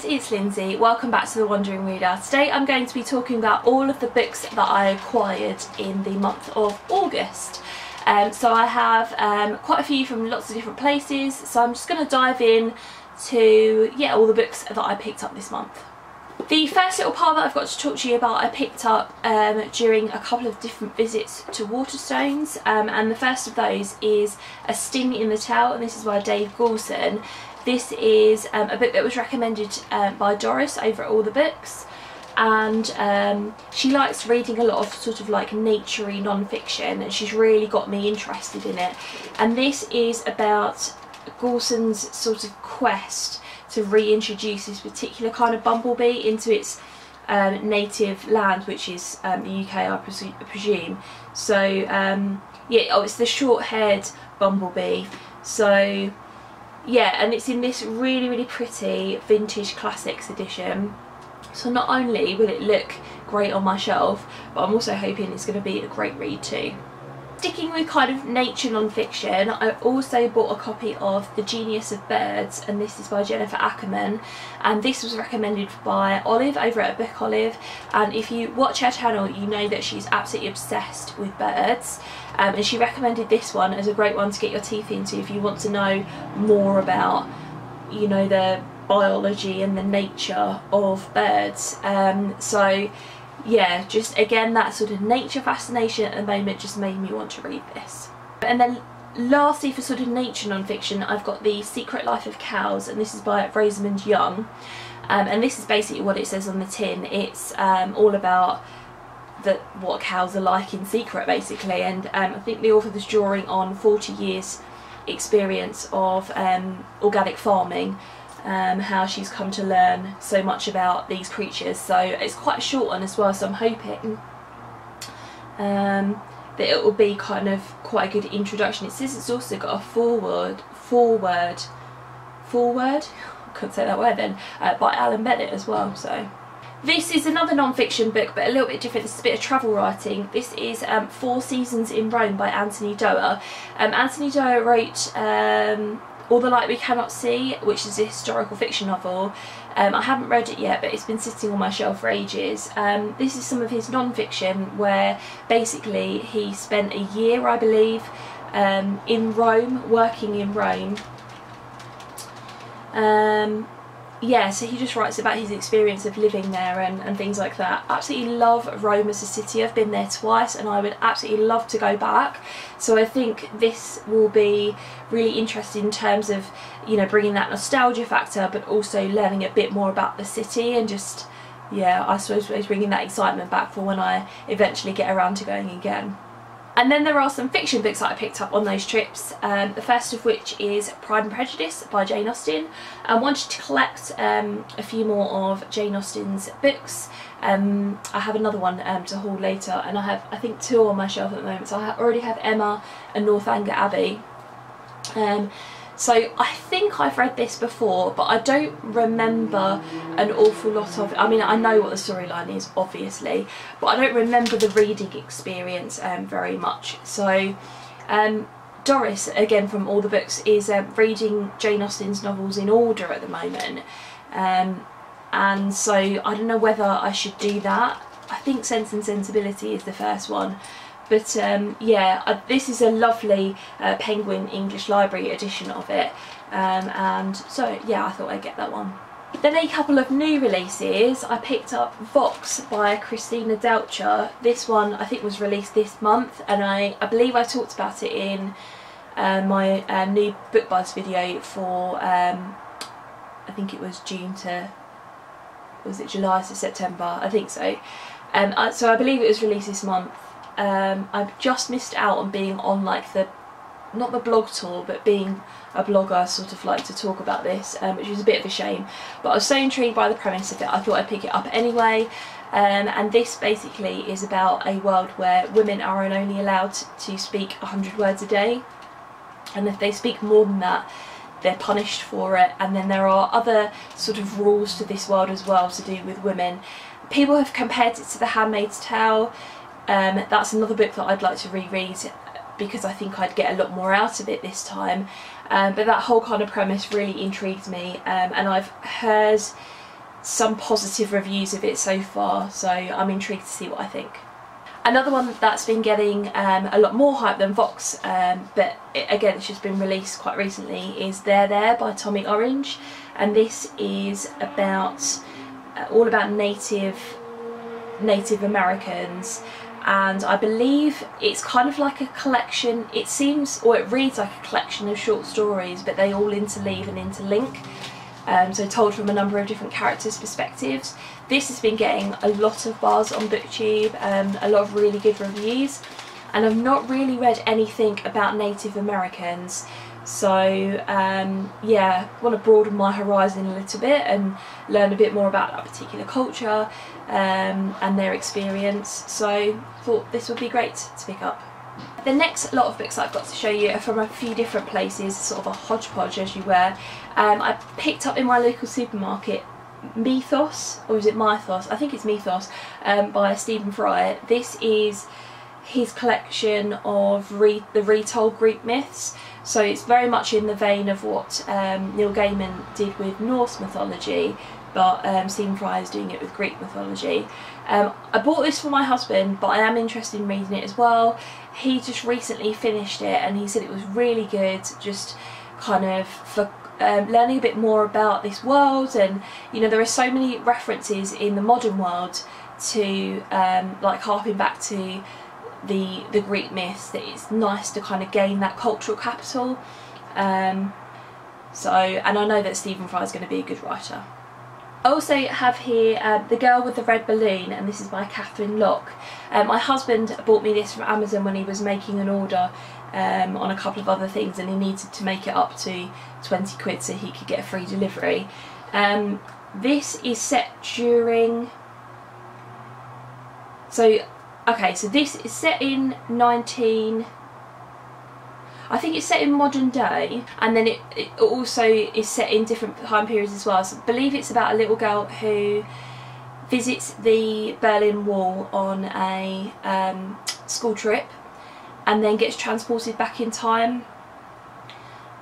guys, it's Lindsay. Welcome back to The Wandering Reader. Today I'm going to be talking about all of the books that I acquired in the month of August. So I have quite a few from lots of different places, so I'm just going to dive in to all the books that I picked up this month. The first little part that I've got to talk to you about I picked up during a couple of different visits to Waterstones, and the first of those is A Sting in the Tail, and this is by Dave Goulson. This is a book that was recommended by Doris over at All the Books, and she likes reading a lot of sort of like naturey non-fiction, and she's really got me interested in it. And this is about Goulson's sort of quest to reintroduce this particular kind of bumblebee into its native land, which is the UK, I presume. So it's the short-haired bumblebee. So yeah, and it's in this really pretty vintage classics edition. So not only will it look great on my shelf, but I'm also hoping it's going to be a great read too. Sticking with kind of nature non-fiction, I also bought a copy of The Genius of Birds, and this is by Jennifer Ackerman, and this was recommended by Olive over at Book Olive, and if you watch her channel you know that she's absolutely obsessed with birds, and she recommended this one as a great one to get your teeth into if you want to know more about, you know, the biology and the nature of birds. So yeah, just again that sort of nature fascination at the moment just made me want to read this. And then lastly, for sort of nature non-fiction, I've got The Secret Life of Cows, and this is by Rosamund Young, and this is basically what it says on the tin. It's all about what cows are like in secret basically, and I think the author was drawing on 40 years experience of organic farming, how she's come to learn so much about these creatures. So it's quite a short one as well, so I'm hoping that it will be kind of quite a good introduction. It says it's also got a forward, I couldn't say that word then, by Alan Bennett as well. So this is another non-fiction book, but a little bit different. This is a bit of travel writing. This is 4 Seasons in Rome by Anthony Doerr. Anthony Doerr wrote All the Light We Cannot See, which is a historical fiction novel. I haven't read it yet, but it's been sitting on my shelf for ages. This is some of his non-fiction, where basically he spent a year, I believe, in Rome, working in Rome. Yeah, so he just writes about his experience of living there and things like that. Absolutely love Rome as a city. I've been there twice and I would absolutely love to go back. So I think this will be really interesting in terms of, you know, bringing that nostalgia factor, but also learning a bit more about the city and just, yeah, I suppose bringing that excitement back for when I eventually get around to going again. And then there are some fiction books that I picked up on those trips, the first of which is Pride and Prejudice by Jane Austen. I wanted to collect a few more of Jane Austen's books. I have another one to haul later, and I have, I think, 2 on my shelf at the moment. So I already have Emma and Northanger Abbey. So I think I've read this before, but I don't remember an awful lot of it. I mean, I know what the storyline is, obviously, but I don't remember the reading experience very much. So Doris, again from All the Books, is reading Jane Austen's novels in order at the moment. And so I don't know whether I should do that. I think Sense and Sensibility is the first one. But yeah, this is a lovely Penguin English Library edition of it, and so yeah, I thought I'd get that one. Then a couple of new releases. I picked up Vox by Christina Doucher. This one I think was released this month, and I believe I talked about it in my new book buzz video for I think it was July to September, I think so. So I believe it was released this month. I've just missed out on being on like not the blog tour, but being a blogger sort of like to talk about this, which was a bit of a shame, but I was so intrigued by the premise of it I thought I'd pick it up anyway. And this basically is about a world where women are only allowed to speak 100 words a day, and if they speak more than that they're punished for it. And then there are other sort of rules to this world as well to do with women. People have compared it to The Handmaid's Tale. That's another book that I'd like to reread because I think I'd get a lot more out of it this time. But that whole kind of premise really intrigued me, and I've heard some positive reviews of it so far, so I'm intrigued to see what I think. Another one that's been getting a lot more hype than Vox, but again it's just been released quite recently, is There by Tommy Orange, and this is about all about Native Americans, and I believe it's kind of like a collection, it seems, or it reads like a collection of short stories, but they all interleave and interlink. So told from a number of different characters' perspectives. This has been getting a lot of buzz on BookTube, a lot of really good reviews, and I've not really read anything about Native Americans, so yeah, want to broaden my horizon a little bit and learn a bit more about that particular culture and their experience, so thought this would be great to pick up. The next lot of books I've got to show you are from a few different places, sort of a hodgepodge as you were. I picked up in my local supermarket Mythos, or is it Mythos? I think it's Mythos, by Stephen Fry. This is his collection of the retold Greek myths, so it's very much in the vein of what Neil Gaiman did with Norse mythology, but Stephen Fry is doing it with Greek mythology. I bought this for my husband, but I am interested in reading it as well. He just recently finished it and he said it was really good, just kind of for learning a bit more about this world, and you know, there are so many references in the modern world to like harping back to the Greek myths, that it's nice to kind of gain that cultural capital. So, and I know that Stephen Fry is going to be a good writer. I also have here The Girl with the Red Balloon, and this is by Catherine Locke. My husband bought me this from Amazon when he was making an order on a couple of other things, and he needed to make it up to 20 quid so he could get a free delivery. This is set during... So this is set in I think it's set in modern day, and then it also is set in different time periods as well. So I believe it's about a little girl who visits the Berlin Wall on a school trip and then gets transported back in time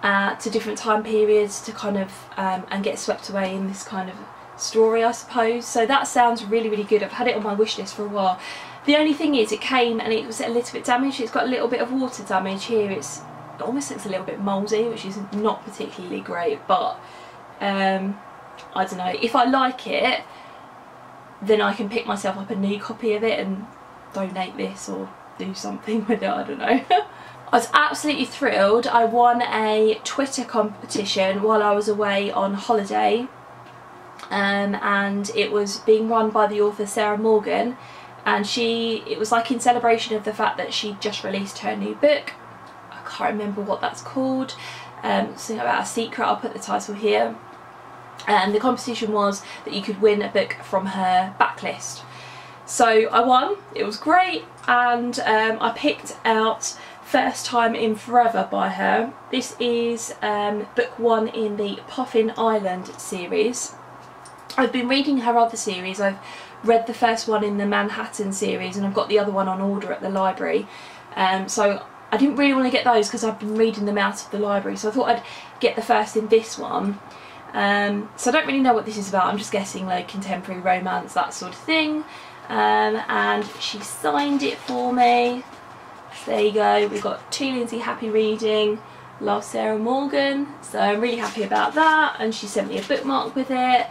to different time periods to kind of and get swept away in this kind of story, I suppose. So that sounds really, really good. I've had it on my wish list for a while. The only thing is it came and it was a little bit damaged. It's got a little bit of water damage here. It almost looks a little bit mouldy, which is not particularly great, but I don't know. If I like it, then I can pick myself up a new copy of it and donate this or do something with it, I don't know. I was absolutely thrilled. I won a Twitter competition while I was away on holiday, and it was being run by the author Sarah Morgan, and it was like in celebration of the fact that she just released her new book. I can't remember what that's called, something about a secret. I'll put the title here. And the competition was that you could win a book from her backlist. So I won, it was great, and I picked out First Time in Forever by her. This is book 1 in the Puffin Island series. I've been reading her other series. I've read the first one in the Manhattan series, and I've got the other one on order at the library. So I didn't really want to get those because I've been reading them out of the library, so I thought I'd get the first in this one. So I don't really know what this is about. I'm just guessing like contemporary romance, that sort of thing. And she signed it for me. So there you go. We've got to Lindsay, happy reading. Love, Sarah Morgan. So I'm really happy about that. And she sent me a bookmark with it.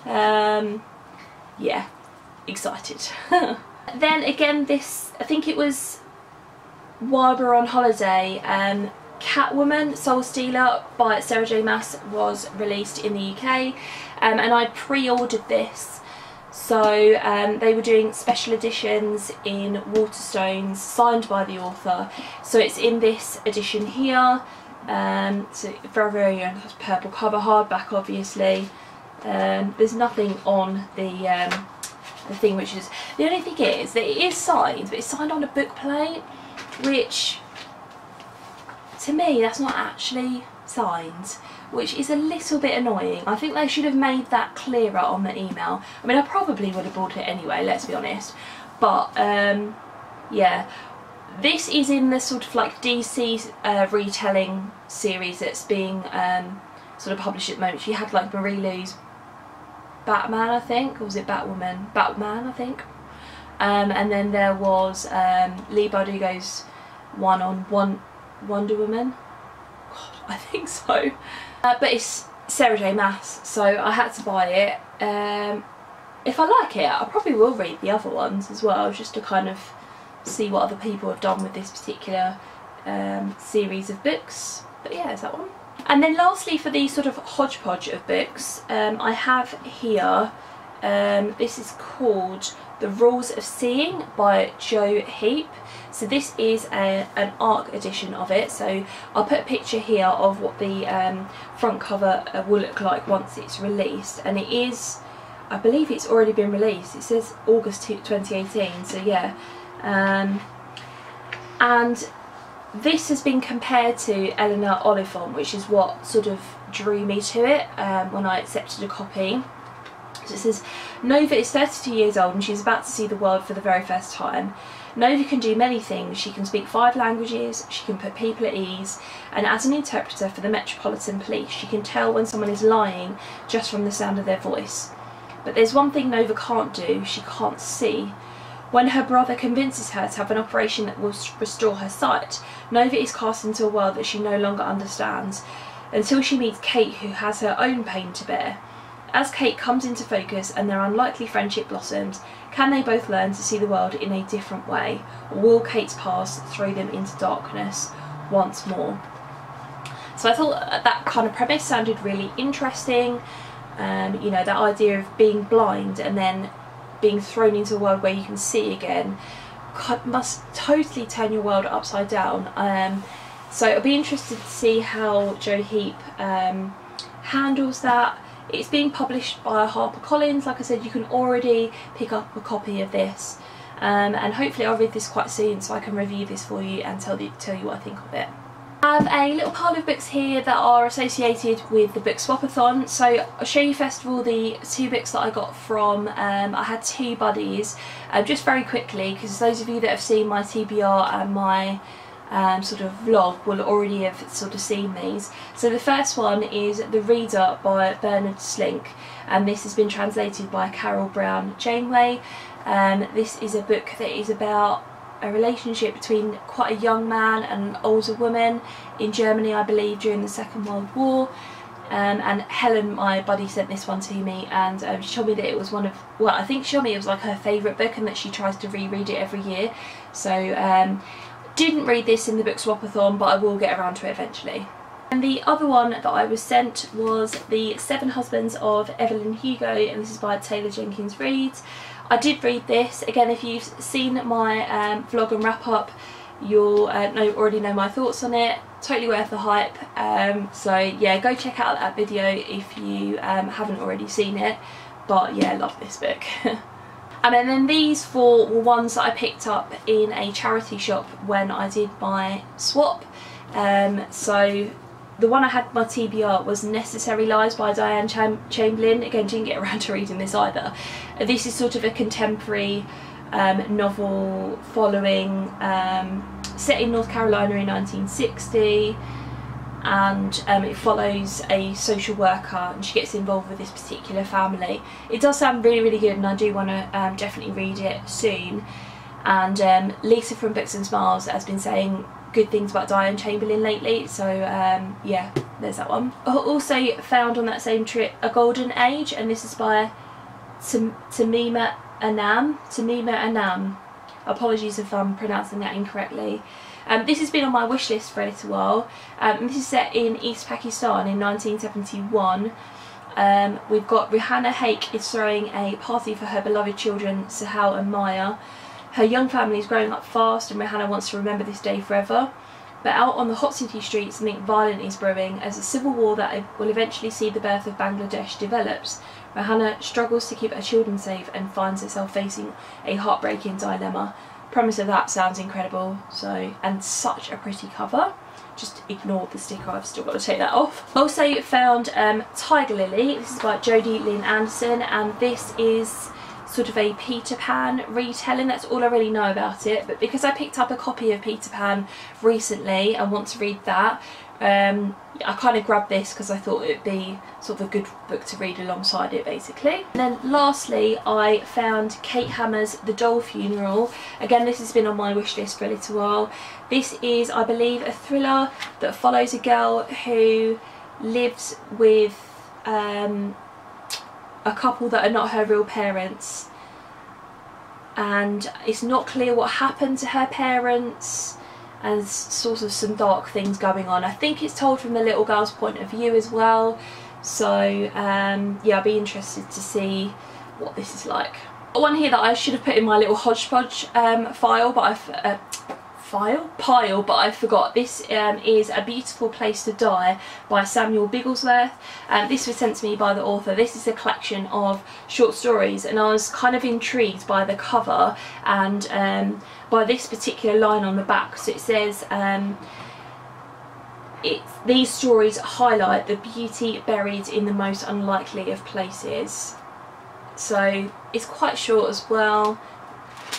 Yeah, excited. Then again, this, I think it was while we were on holiday, Catwoman, Soul Stealer by Sarah J Maas was released in the UK, and I pre-ordered this. So they were doing special editions in Waterstones signed by the author, so it's in this edition here. So very, very purple cover, hardback obviously. There's nothing on the thing, which is, the only thing is that it is signed, but it's signed on a book plate, which to me that's not actually signed, which is a little bit annoying. I think they should have made that clearer on the email. I mean, I probably would have bought it anyway, let's be honest, but yeah, this is in the sort of like DC retelling series that's being sort of published at the moment. She had like Marie Lou's Batman, I think, or was it Batwoman? Batman, I think. And then there was Leigh Bardugo's one on Wonder Woman. God, I think so. But it's Sarah J Maas, so I had to buy it. If I like it, I probably will read the other ones as well, just to kind of see what other people have done with this particular series of books. But yeah, there's that one. And then lastly, for the sort of hodgepodge of books, I have here, this is called The Rules of Seeing by Jo Heap. So this is an ARC edition of it, so I'll put a picture here of what the front cover will look like once it's released. And it is, I believe it's already been released, it says August 2018, so yeah. And this has been compared to Eleanor Oliphant, which is what sort of drew me to it when I accepted a copy. So it says, Nova is 32 years old and she's about to see the world for the very first time. Nova can do many things. She can speak 5 languages, she can put people at ease, and as an interpreter for the Metropolitan Police, she can tell when someone is lying just from the sound of their voice. But there's one thing Nova can't do, she can't see. When her brother convinces her to have an operation that will restore her sight, Nova is cast into a world that she no longer understands, until she meets Kate, who has her own pain to bear. As Kate comes into focus and their unlikely friendship blossoms, can they both learn to see the world in a different way, or will Kate's past throw them into darkness once more? So I thought that kind of premise sounded really interesting. You know, that idea of being blind and then being thrown into a world where you can see again must totally turn your world upside down. So it'll be interested to see how Jo Heap handles that. It's being published by HarperCollins. Like I said, you can already pick up a copy of this, and hopefully I'll read this quite soon so I can review this for you and tell you what I think of it. I have a little pile of books here that are associated with the book swapathon. So I'll show you first of all the 2 books that I got from, I had 2 buddies, just very quickly, because those of you that have seen my TBR and my sort of vlog will already have sort of seen these. So the first one is The Reader by Bernard Slink, and this has been translated by Carol Brown Janeway. This is a book that is about a relationship between quite a young man and an older woman in Germany, I believe, during the Second World War. And Helen, my buddy, sent this one to me, and she told me that it was one of, well, I think she told me it was like her favourite book and that she tries to reread it every year. So didn't read this in the book swapathon, but I will get around to it eventually. And the other one that I was sent was The 7 Husbands of Evelyn Hugo, and this is by Taylor Jenkins Reid. I did read this. Again, if you've seen my vlog and wrap up, you'll already know my thoughts on it. Totally worth the hype. So yeah, go check out that video if you haven't already seen it. But yeah, love this book. And then these 4 were ones that I picked up in a charity shop when I did my swap. So the one I had my TBR was Necessary Lies by Diane Chamberlain. Again, didn't get around to reading this either. This is sort of a contemporary novel following, set in North Carolina in 1960. And it follows a social worker, and she gets involved with this particular family. It does sound really, really good, and I do want to definitely read it soon. And Lisa from Books and Smiles has been saying good things about Diane Chamberlain lately, so yeah, there's that one. I also found on that same trip A Golden Age, and this is by Tamima Anam. Apologies if I'm pronouncing that incorrectly. This has been on my wish list for a little while. This is set in East Pakistan in 1971. We've got Rihanna Haque is throwing a party for her beloved children Sahal and Maya. Her young family is growing up fast and Rihanna wants to remember this day forever. But out on the hot city streets, something violent is brewing as a civil war that will eventually see the birth of Bangladesh develops. Rihanna struggles to keep her children safe and finds herself facing a heartbreaking dilemma. Premise of that sounds incredible, so, and such a pretty cover. Just ignore the sticker, I've still got to take that off. Also found Tiger Lily. This is by Jodie Lynn Anderson, and this is sort of a Peter Pan retelling. That's all I really know about it, but because I picked up a copy of Peter Pan recently and want to read that, I kind of grabbed this because I thought it would be sort of a good book to read alongside it, basically. And then lastly, I found Kate Hammer's The Doll Funeral. Again, this has been on my wish list for a little while. This is, I believe, a thriller that follows a girl who lives with a couple that are not her real parents, and it's not clear what happened to her parents, and there's sort of some dark things going on. I think it's told from the little girl's point of view as well, so yeah, I'll be interested to see what this is like. One here that I should have put in my little hodgepodge pile, but I forgot. This is A Beautiful Place to Die by Samuel Bigglesworth. This was sent to me by the author. This is a collection of short stories, and I was kind of intrigued by the cover and by this particular line on the back. So it says, these stories highlight the beauty buried in the most unlikely of places. So it's quite short as well.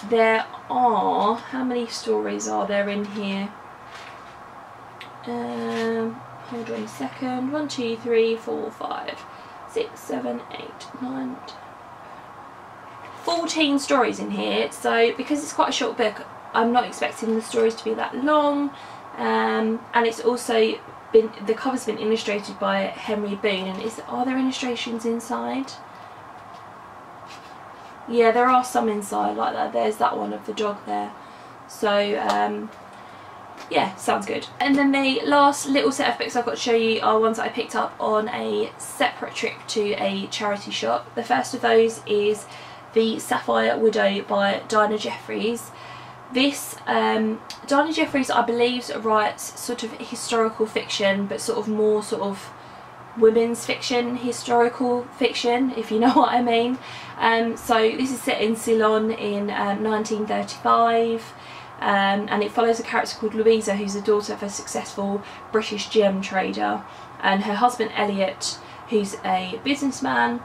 There are, how many stories are there in here? Hold on a second. 1, 2, 3, 4, 5, 6, 7, 8, 9, 14 stories in here. So because it's quite a short book, I'm not expecting the stories to be that long. And it's also been, the cover's been illustrated by Henry Boone. And are there illustrations inside? Yeah, there are some inside like that. There's that one of the dog there. So yeah, sounds good. And then the last little set of books I've got to show you are ones that I picked up on a separate trip to a charity shop. The first of those is The Sapphire Widow by Dinah Jeffries. This, Dinah Jeffries, I believe, writes sort of historical fiction, but sort of more sort of women's fiction, historical fiction, if you know what I mean. So this is set in Salon in 1935, and it follows a character called Louisa, who's the daughter of a successful British gem trader, and her husband Elliot, who's a businessman,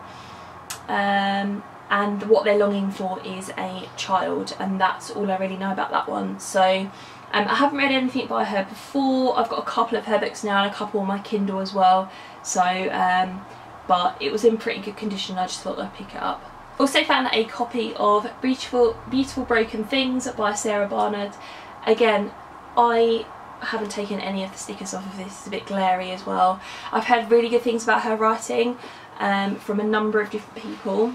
and what they're longing for is a child, and that's all I really know about that one. So I haven't read anything by her before. I've got a couple of her books now and a couple on my Kindle as well. So, but it was in pretty good condition. I just thought I'd pick it up. Also found a copy of Beautiful Broken Things by Sarah Barnard. Again, I haven't taken any of the stickers off of this. It's a bit glary as well. I've heard really good things about her writing from a number of different people.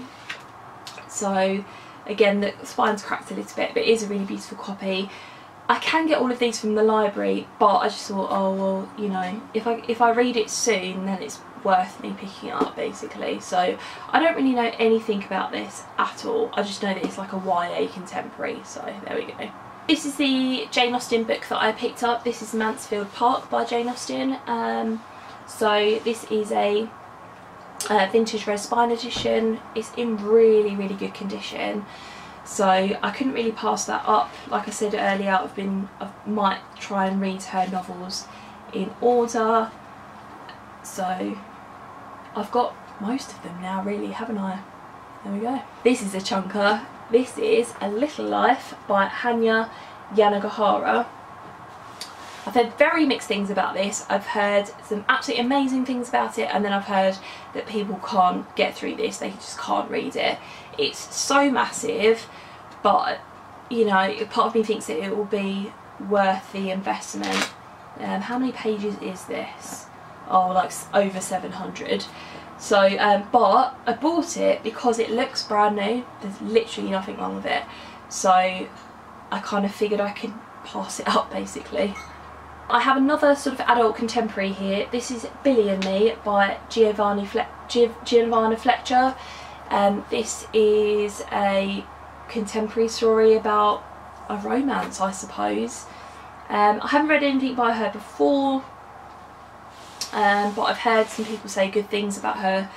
So again, the spine's cracked a little bit, but it is a really beautiful copy. I can get all of these from the library, but I just thought, oh well, you know, if I read it soon, then it's worth me picking it up, basically. So I don't really know anything about this at all. I just know that it's like a YA contemporary, so there we go. This is the Jane Austen book that I picked up. This is Mansfield Park by Jane Austen. So this is a vintage red spine edition. It's in really, really good condition. So I couldn't really pass that up. Like I said earlier, I might try and read her novels in order. So I've got most of them now, really, haven't I? There we go. This is a chunker. This is A Little Life by Hanya Yanagihara. I've heard very mixed things about this. I've heard some absolutely amazing things about it, and then I've heard that people can't get through this. They just can't read it. It's so massive, but you know, part of me thinks that it will be worth the investment. How many pages is this? Oh, like over 700. So, but I bought it because it looks brand new. There's literally nothing wrong with it. So I kind of figured I could pass it up, basically. I have another sort of adult contemporary here. This is Billy and Me by Giovanna Fletcher. This is a contemporary story about a romance, I suppose. I haven't read anything by her before, but I've heard some people say good things about her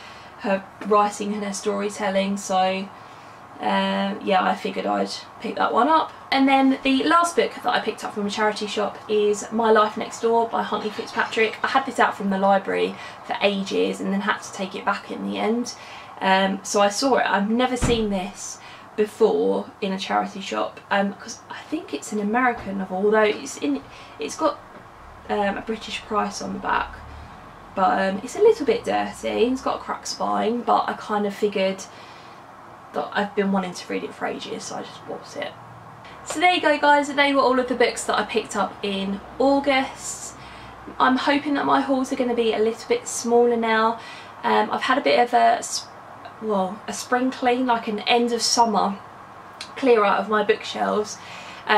writing and her storytelling, so yeah, I figured I'd pick that one up. And then the last book that I picked up from a charity shop is My Life Next Door by Huntley Fitzpatrick. I had this out from the library for ages and then had to take it back in the end. So I saw it. I've never seen this. before in a charity shop, because I think it's an American novel, although it's got a British price on the back, but it's a little bit dirty. It's got a cracked spine, but I kind of figured that I've been wanting to read it for ages, so I just bought it. So there you go guys, they were all of the books that I picked up in August. I'm hoping that my hauls are going to be a little bit smaller now. I've had a bit of a spring clean, like an end of summer clear out of my bookshelves,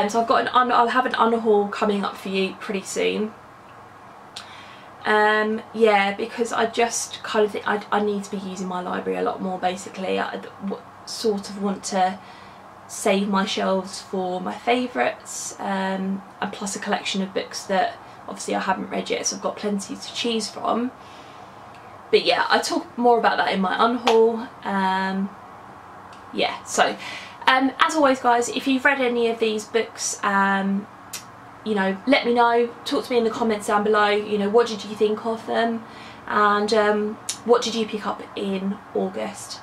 so I've got I'll have an unhaul coming up for you pretty soon. Yeah, because I just kind of think I need to be using my library a lot more. Basically, I sort of want to save my shelves for my favourites, and plus a collection of books that obviously I haven't read yet, so I've got plenty to choose from. But yeah, I talk more about that in my unhaul. Yeah, so as always guys, if you've read any of these books, you know, let me know, talk to me in the comments down below. You know, what did you think of them, and what did you pick up in August?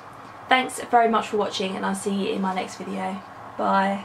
Thanks very much for watching, and I'll see you in my next video. Bye.